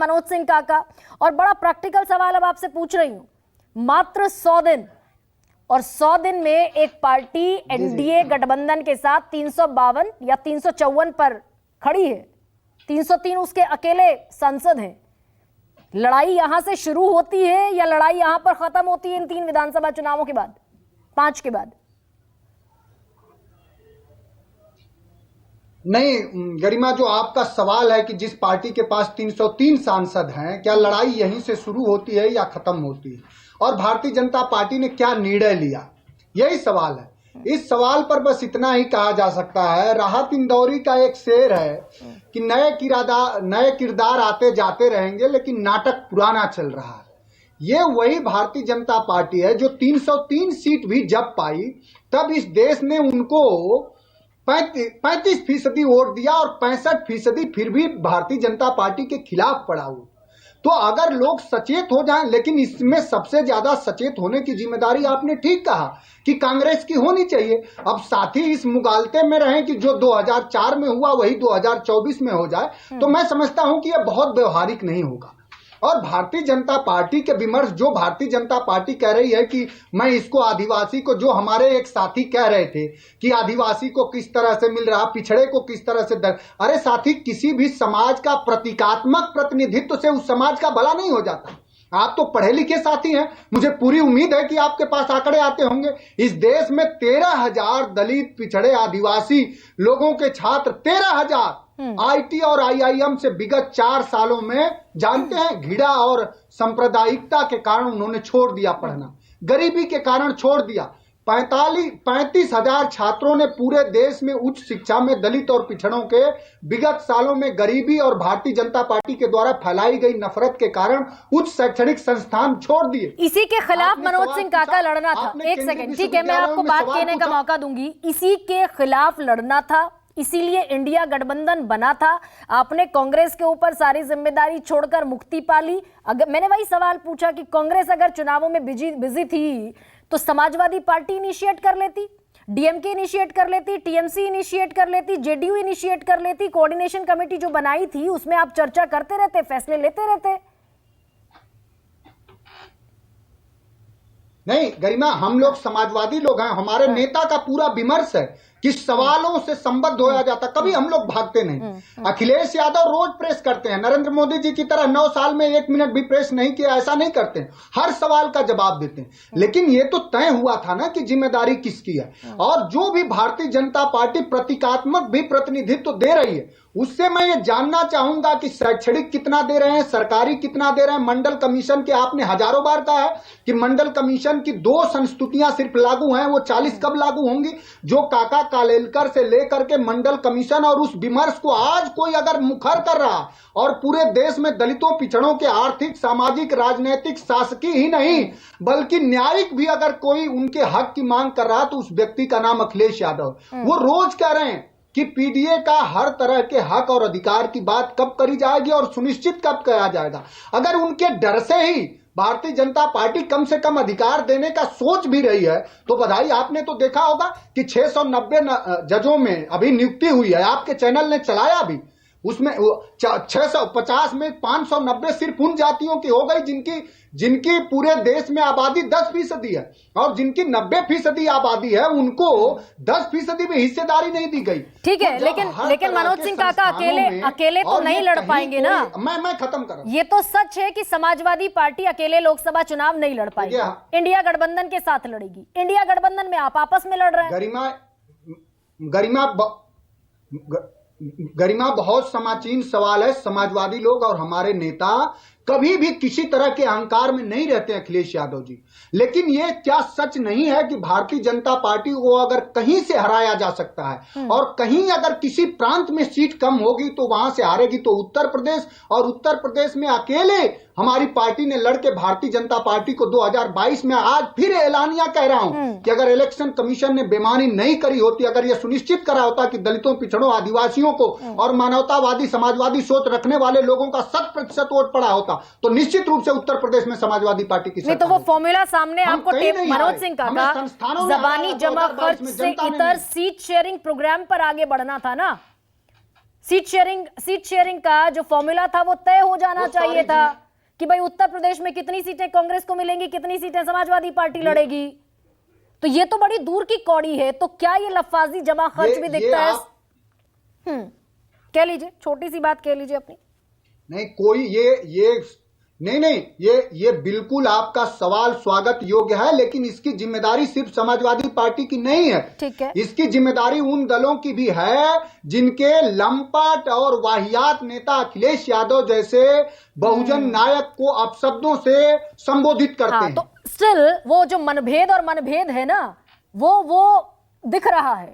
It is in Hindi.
मनोज सिंह काका। और बड़ा प्रैक्टिकल सवाल अब आपसे पूछ रही हूं, मात्र 100 दिन और 100 दिन में एक पार्टी एनडीए गठबंधन के साथ 352 या 354 पर खड़ी है, 303 उसके अकेले सांसद हैं। लड़ाई यहां से शुरू होती है या लड़ाई यहां पर खत्म होती है इन 3 विधानसभा चुनावों के बाद, 5 के बाद? नहीं गरिमा, जो आपका सवाल है कि जिस पार्टी के पास 303 सांसद हैं, क्या लड़ाई यहीं से शुरू होती है या खत्म होती है, और भारतीय जनता पार्टी ने क्या निर्णय लिया, यही सवाल है। इस सवाल पर बस इतना ही कहा जा सकता है, राहत इंदौरी का एक शेर है कि नए किरदार आते जाते रहेंगे लेकिन नाटक पुराना चल रहा है। ये वही भारतीय जनता पार्टी है जो 303 सीट भी जब पाई तब इस देश ने उनको 35% वोट दिया और 65% फिर भी भारतीय जनता पार्टी के खिलाफ पड़ा हुआ। तो अगर लोग सचेत हो जाएं, लेकिन इसमें सबसे ज्यादा सचेत होने की जिम्मेदारी आपने ठीक कहा कि कांग्रेस की होनी चाहिए। अब साथी इस मुगालते में रहें कि जो 2004 में हुआ वही 2024 में हो जाए, तो मैं समझता हूं कि यह बहुत व्यवहारिक नहीं होगा। और भारतीय जनता पार्टी के विमर्श, जो भारतीय जनता पार्टी कह रही है कि मैं इसको आदिवासी को, जो हमारे एक साथी कह रहे थे कि आदिवासी को किस तरह से मिल रहा, पिछड़े को किस तरह से अरे साथी, किसी भी समाज का प्रतीकात्मक प्रतिनिधित्व से उस समाज का भला नहीं हो जाता। आप तो पढ़े लिखे साथी हैं, मुझे पूरी उम्मीद है कि आपके पास आंकड़े आते होंगे। इस देश में 13,000 दलित, पिछड़े, आदिवासी लोगों के छात्र, 13,000 आईटी और आईआईएम से विगत 4 सालों में, जानते हैं, घृणा और सांप्रदायिकता के कारण उन्होंने छोड़ दिया पढ़ना, गरीबी के कारण छोड़ दिया। 35,000 छात्रों ने पूरे देश में उच्च शिक्षा में दलित और पिछड़ों के विगत सालों में गरीबी और भारतीय जनता पार्टी के द्वारा फैलाई गई नफरत के कारण उच्च शैक्षणिक संस्थान छोड़ दिए। इसी के खिलाफ मनोज सिंह काका लड़ना था। एक सेकंड, ठीक है, मैं आपको बात कहने का मौका दूंगी। इसी के खिलाफ लड़ना था, इसीलिए इंडिया गठबंधन बना था। आपने कांग्रेस के ऊपर सारी जिम्मेदारी छोड़कर मुक्ति पा ली। अगर मैंने वही सवाल पूछा कि कांग्रेस अगर चुनावों में बिजी थी तो समाजवादी पार्टी इनिशिएट कर लेती, डीएमके इनिशिएट कर लेती, टीएमसी इनिशिएट कर लेती, जेडीयू इनिशिएट कर लेती। कोऑर्डिनेशन कमेटी जो बनाई थी उसमें आप चर्चा करते रहते, फैसले लेते रहते। नहीं गरिमा, हम लोग समाजवादी लोग हैं, हमारे नेता का पूरा विमर्श है कि सवालों से संबद्ध होया जाता, कभी हम लोग भागते नहीं। अखिलेश यादव रोज प्रेस करते हैं, नरेंद्र मोदी जी की तरह 9 साल में 1 मिनट भी प्रेस नहीं किया, ऐसा नहीं करते हैं, हर सवाल का जवाब देते हैं। लेकिन ये तो तय हुआ था ना कि जिम्मेदारी किसकी है, और जो भी भारतीय जनता पार्टी प्रतीकात्मक भी प्रतिनिधित्व दे रही है उससे मैं ये जानना चाहूंगा कि शैक्षणिक कितना दे रहे हैं, सरकारी कितना दे रहे हैं। मंडल कमीशन के आपने हजारों बार कहा है कि मंडल कमीशन की 2 संस्तुतियां सिर्फ लागू हैं, वो 40 कब लागू होंगी? जो काका कालेलकर से लेकर के मंडल कमीशन और उस विमर्श को आज कोई अगर मुखर कर रहा और पूरे देश में दलितों, पिछड़ों के आर्थिक, सामाजिक, राजनीतिक, शासकीय ही नहीं बल्कि न्यायिक भी अगर कोई उनके हक की मांग कर रहा तो उस व्यक्ति का नाम अखिलेश यादव। वो रोज कह रहे हैं कि पीडीए का हर तरह के हक और अधिकार की बात कब करी जाएगी और सुनिश्चित कब किया जाएगा। अगर उनके डर से ही भारतीय जनता पार्टी कम से कम अधिकार देने का सोच भी रही है तो बधाई। आपने तो देखा होगा कि 690 जजों में अभी नियुक्ति हुई है, आपके चैनल ने चलाया भी, उसमें 650 में 590 सिर्फ उन जातियों की हो गई जिनकी पूरे देश में आबादी 10% है, और जिनकी 90% आबादी है उनको 10% भी हिस्सेदारी नहीं दी गई। ठीक है, लेकिन मनोज सिंह काका अकेले तो नहीं लड़ पाएंगे ना। मैं खत्म कर रहा हूं। ये तो सच है कि समाजवादी पार्टी अकेले लोकसभा चुनाव नहीं लड़ पाएगी, इंडिया गठबंधन के साथ लड़ेगी। इंडिया गठबंधन में आप आपस में लड़ रहे हैं। गरिमा, बहुत समाचीन सवाल है। समाजवादी लोग और हमारे नेता कभी भी किसी तरह के अहंकार में नहीं रहते अखिलेश यादव जी, लेकिन ये क्या सच नहीं है कि भारतीय जनता पार्टी को अगर कहीं से हराया जा सकता है और कहीं अगर किसी प्रांत में सीट कम होगी तो वहां से हारेगी तो उत्तर प्रदेश, और उत्तर प्रदेश में अकेले हमारी पार्टी ने लड़के भारतीय जनता पार्टी को 2022 में, आज फिर एलानिया कह रहा हूं कि अगर इलेक्शन कमीशन ने बेईमानी नहीं करी होती, अगर यह सुनिश्चित करा होता कि दलितों, पिछड़ों, आदिवासियों को और मानवतावादी, समाजवादी सोच रखने वाले लोगों का 100% वोट पड़ा होता तो निश्चित रूप से उत्तर प्रदेश में समाजवादी पार्टी की नहीं, तो वो फॉर्मूला सामने आपको मनोज सिंह काका, जबानी जमा खर्च से इतर सीट शेयरिंग प्रोग्राम पर आगे बढ़ना था ना। सीट शेयरिंग का जो फॉर्मूला था वो तय हो जाना वो चाहिए सारी था कि भाई उत्तर प्रदेश में कितनी सीटें कांग्रेस को मिलेंगी, कितनी सीटें समाजवादी पार्टी लड़ेगी। तो ये तो बड़ी दूर की कौड़ी है। तो क्या ये लफाजी जमा खर्च भी दिखता है? कह लीजिए, छोटी सी बात कह लीजिए अपनी। नहीं, कोई ये नहीं, ये बिल्कुल आपका सवाल स्वागत योग्य है, लेकिन इसकी जिम्मेदारी सिर्फ समाजवादी पार्टी की नहीं है। ठीक है, इसकी जिम्मेदारी उन दलों की भी है जिनके लंपट और वाहियात नेता अखिलेश यादव जैसे बहुजन नायक को अपशब्दों से संबोधित करते हैं। तो स्टिल वो जो मनभेद है ना, वो दिख रहा है।